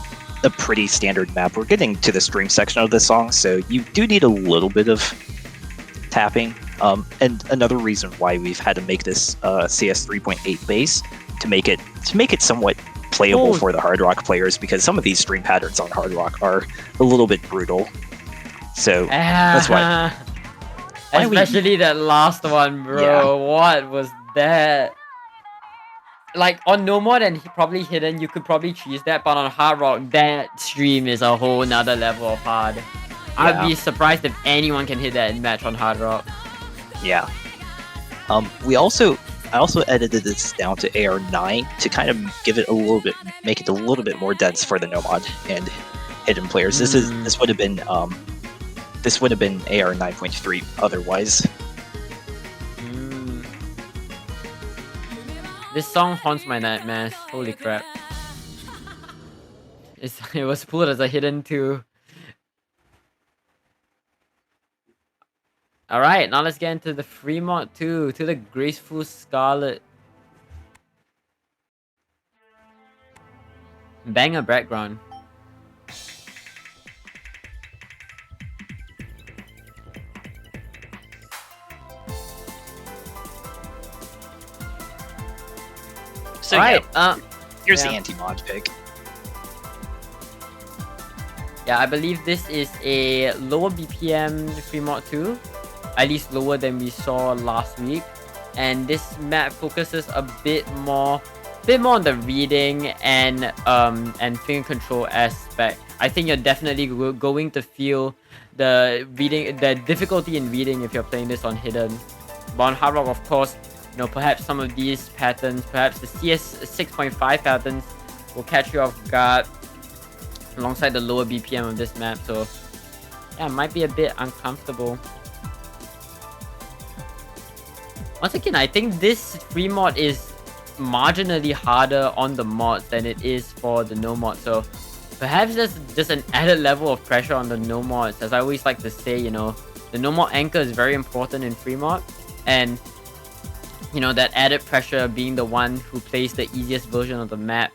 a pretty standard map. We're getting to the stream section of the song, so you do need a little bit of tapping. And another reason why we've had to make this CS 3.8 base to make it somewhat playable for the Hard Rock players, because some of these stream patterns on Hard Rock are a little bit brutal. So that's why. Especially that last one, bro. Yeah. What was that? Like on No More and probably Hidden, you could probably choose that, but on Hard Rock, that stream is a whole nother level of hard. I'd be surprised if anyone can hit that match on Hard Rock. Yeah. I also edited this down to AR9 to kind of give it a little bit, make it a little bit more dense for the Nomad and Hidden players. This would have been AR 9.3 otherwise. This song haunts my nightmares. Holy crap! It was pulled as a Hidden too. All right, now let's get into the free mod 2, to the Graceful Scarlet. Banger background. So Alright, here's the yeah. anti-mod pick. Yeah, I believe this is a lower BPM free mod 2, at least lower than we saw last week. And this map focuses a bit more on the reading and finger control aspect. I think you're definitely going to feel the difficulty in reading if you're playing this on Hidden. But on Hard Rock, of course, you know, perhaps some of these patterns, perhaps the CS 6.5 patterns will catch you off guard alongside the lower BPM of this map. So yeah, it might be a bit uncomfortable. Once again, I think this free mod is marginally harder on the mods than it is for the no mod. So perhaps there's just an added level of pressure on the no mods. As I always like to say, you know, the no mod anchor is very important in free mod, and you know, that added pressure being the one who plays the easiest version of the map.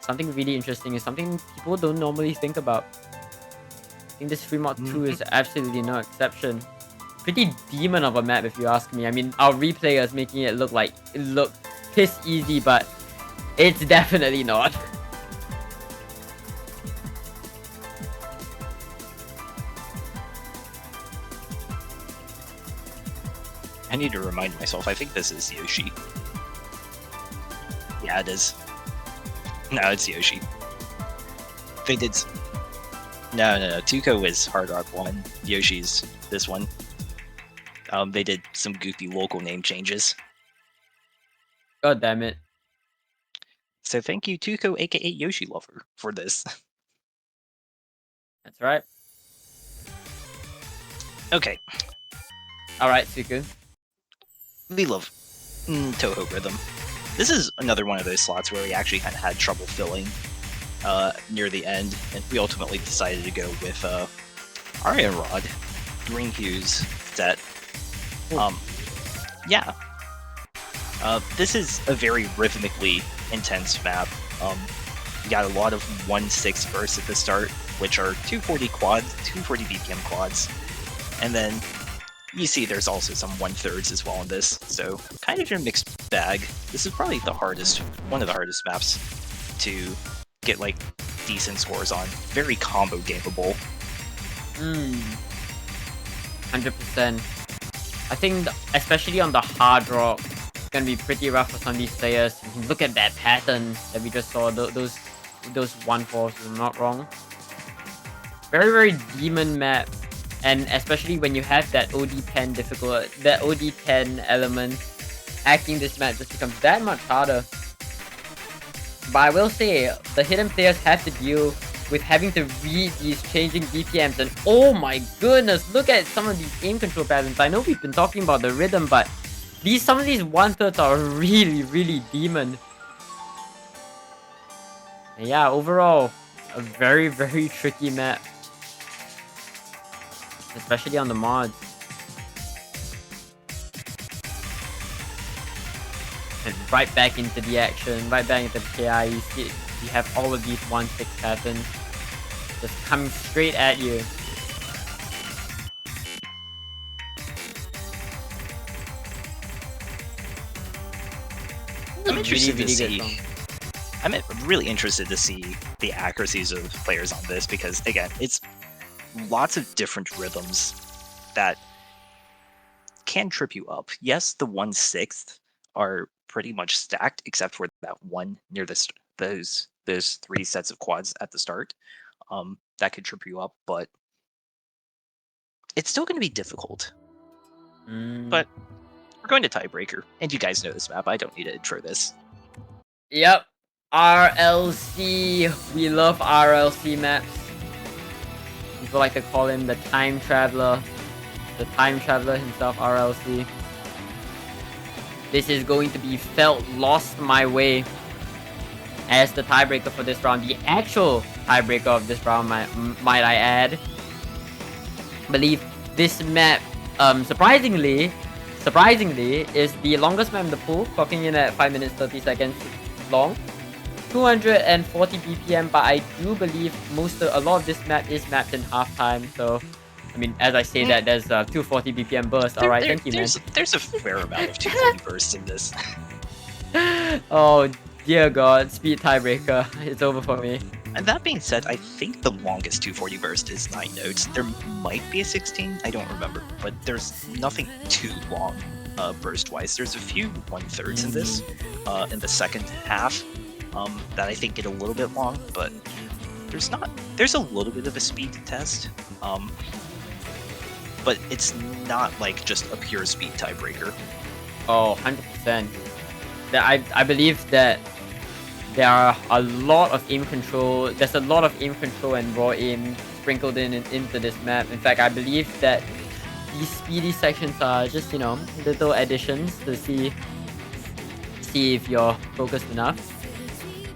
Something really interesting is something people don't normally think about. I think this free mod 2 is absolutely no exception. Pretty demon of a map if you ask me. I mean, our replay is making it look piss easy, but it's definitely not. I need to remind myself, I think this is Yoshi. Yeah, it is. No, it's Yoshi. They did... No. Touhou is Hard Rock 1. Yoshi's this one. They did some goofy local name changes. God damn it. So thank you, Touhou, aka Yoshi Lover, for this. That's right. Okay. Alright, Suku. We love Touhou Rhythm. This is another one of those slots where we actually kind of had trouble filling near the end, and we ultimately decided to go with Iron Rod, Green Hues set. Yeah. This is a very rhythmically intense map. You got a lot of 1/6 bursts at the start, which are 240 quads, 240 BPM quads, and then you see there's also some 1/3s as well in this, so kind of your mixed bag. This is probably one of the hardest maps to get like decent scores on. Very combo gameable. 100%. I think especially on the Hard Rock, it's gonna be pretty rough for some of these players. Look at that pattern that we just saw. Those 1/4s, if I'm not wrong. Very, very demon map. And especially when you have that OD10 that OD10 element, hacking this map just becomes that much harder. But I will say, the hidden players have to deal with having to read these changing BPMs, and oh my goodness, look at some of these aim control patterns. I know we've been talking about the rhythm, but some of these 1/3 are really, really demon. And yeah, overall, a very, very tricky map. Especially on the mods. And right back into the action, right back into the KI. You have all of these 1/6 patterns just coming straight at you. I'm interested to see. Song. I'm really interested to see the accuracies of players on this because, again, it's lots of different rhythms that can trip you up. Yes, the 1/6 are pretty much stacked, except for that one near those 3 sets of quads at the start. That could trip you up, but it's still going to be difficult. But we're going to tiebreaker, and you guys know this map. I don't need to intro this. Yep, RLC. We love RLC maps. People like to call him the time traveler. The time traveler himself, RLC. This is going to be Felt Lost My Way as the tiebreaker for this round. The actual tiebreaker of this round, might I add. I believe this map, surprisingly, is the longest map in the pool, clocking in at 5 minutes 30 seconds long. 240 BPM, but I do believe a lot of this map is mapped in halftime, so I mean, as I say that, there's a 240 BPM burst. Alright, thank you, man. There's a fair amount of 240 bursts in this. Oh, dear God. Speed tiebreaker. It's over for me. And that being said, I think the longest 240 burst is 9 notes. There might be a 16, I don't remember, but there's nothing too long burst-wise. There's a few 1/3s in this, in the second half, that I think get a little bit long, but there's a little bit of a speed test. But it's not like just a pure speed tiebreaker. Oh, 100%. I believe that there are a lot of aim control. There's a lot of aim control and raw aim sprinkled into this map. In fact, I believe that these speedy sections are just, little additions to see if you're focused enough.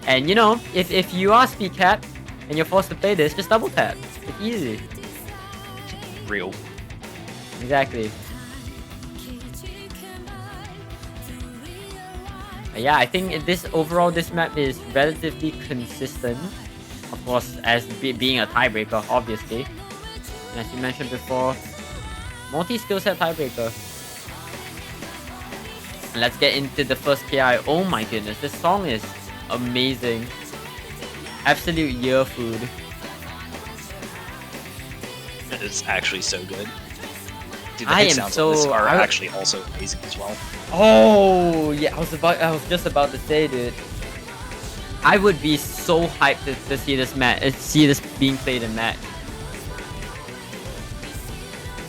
And if you are speed capped and you're forced to play this, just double tap. It's easy. Real. Exactly. Yeah, I think this map is relatively consistent. Of course, as being a tiebreaker, obviously. And as you mentioned before, multi-skill set tiebreaker. And let's get into the first KI. Oh my goodness, this song is amazing. Absolute year food. It's actually so good. Dude, the I hit am sounds so- on this are I- actually also amazing as well. Oh yeah, I was just about to say, dude. I would be so hyped to see this being played in match.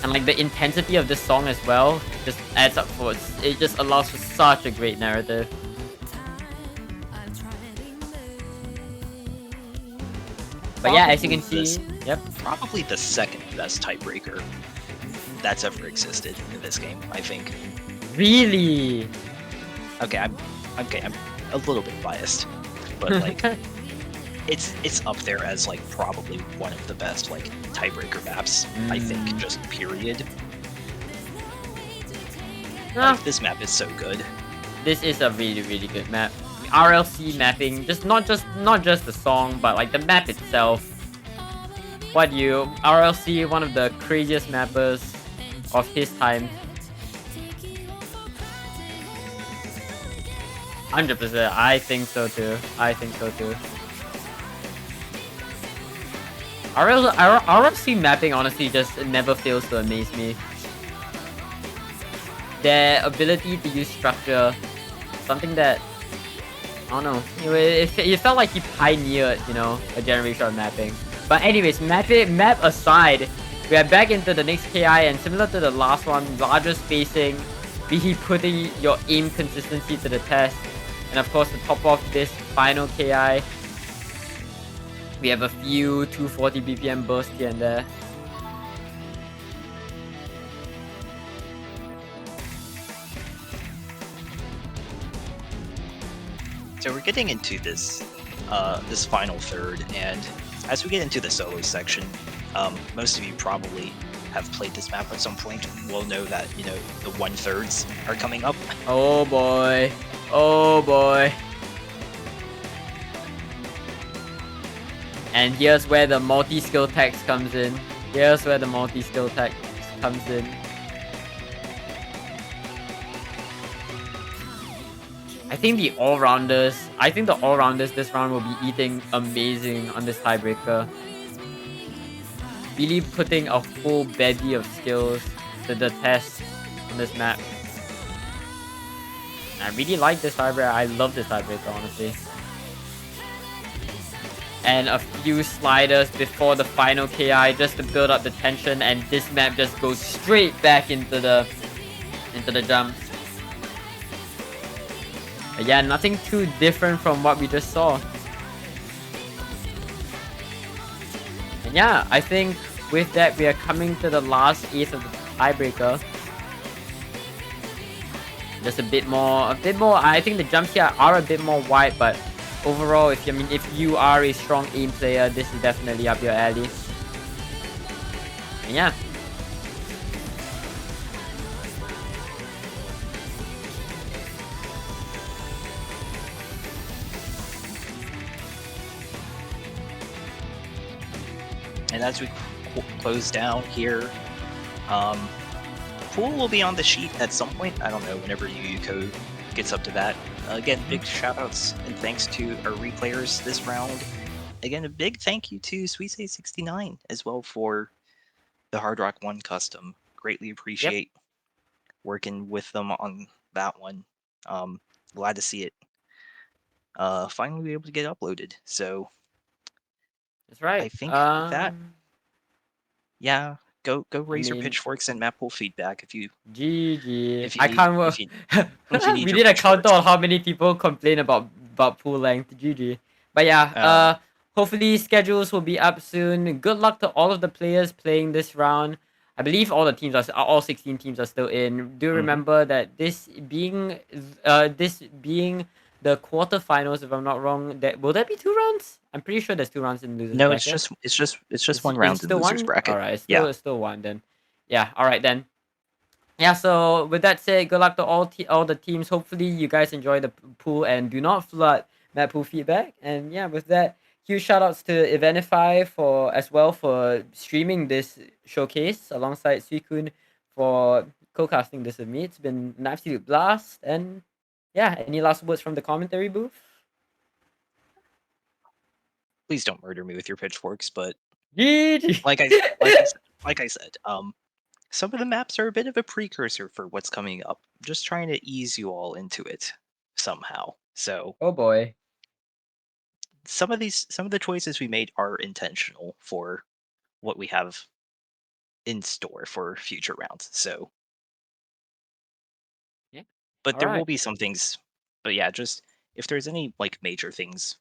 And like the intensity of this song as well just adds up for it just allows for such a great narrative. But yeah, as you can see, Probably the second best tiebreaker that's ever existed in this game, I think. really. Okay, I'm a little bit biased, but like it's up there as like probably one of the best like tiebreaker maps. I think just period. Ah, Like, this map is so good. this is a really, really good map. RLC mapping, just not just the song, but like the map itself. RLC, one of the craziest mappers of his time. 100%, I think so too. RLC mapping honestly just never fails to amaze me. Their ability to use structure, something that, I don't know, it felt like he pioneered, a generation of mapping. But anyways, map aside, we are back into the next KI, and similar to the last one, larger spacing, be putting your aim consistency to the test. And of course, to top off this final KI, we have a few 240 BPM bursts here and there. So we're getting into this this final third, and as we get into the solo section, most of you probably have played this map at some point. Will know that the 1/3s are coming up. Oh boy. Oh boy. And here's where the multi-skill text comes in. Here's where the multi-skill text comes in. I think the all-rounders this round will be eating amazing on this tiebreaker. Really putting a full bevy of skills to the test on this map. I really like this tiebreaker. I love this tiebreaker, honestly. And a few sliders before the final KI just to build up the tension, and this map just goes straight back into the jumps. But yeah, nothing too different from what we just saw. And yeah, I think with that we are coming to the last eighth of the tiebreaker. Just a bit more. I think the jumps here are a bit more wide, but overall, if you are a strong aim player, this is definitely up your alley. And yeah. And as we close down here, Pool will be on the sheet at some point. I don't know, whenever Yuko gets up to that. Again, big shoutouts and thanks to our replayers this round. Again, a big thank you to Sweetsay69 as well for the Hard Rock 1 custom. Greatly appreciate working with them on that one. Glad to see it finally be able to get uploaded. So That's right. I think that yeah, go raise your mean, pitchforks and Mappool feedback if you GG. I can't. We did a count on how many people complain about pool length. GG. But yeah, hopefully schedules will be up soon. Good luck to all of the players playing this round. I believe all 16 teams are still in. Do remember that this being the quarterfinals, if I'm not wrong, will there be 2 rounds? I'm pretty sure there's 2 rounds in losers No, bracket. it's just one round in losers bracket. Alright, it's still one then. Yeah, alright then. Yeah, so with that said, good luck to all the teams. Hopefully you guys enjoy the pool and do not flood Mappool feedback. And yeah, with that, huge shout outs to Eventify for streaming this showcase alongside Suikun for co-casting this with me. It's been an absolute blast. And yeah, any last words from the commentary booth? Please don't murder me with your pitchforks, but GG. like I said, some of the maps are a bit of a precursor for what's coming up. I'm just trying to ease you all into it somehow. So Oh boy. some of the choices we made are intentional for what we have in store for future rounds. So Yeah. But there will Alright. be some things. But yeah, just if there's any like major things,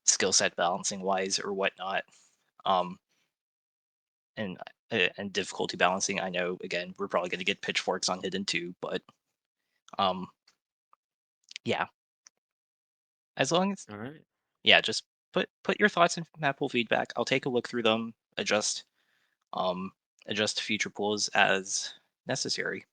skill set balancing wise or whatnot, um, and difficulty balancing. I know again we're probably going to get pitchforks on hidden too, but um, yeah. As long as Alright. yeah, just put your thoughts in Mappool feedback. I'll take a look through them, adjust future pools as necessary.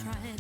trying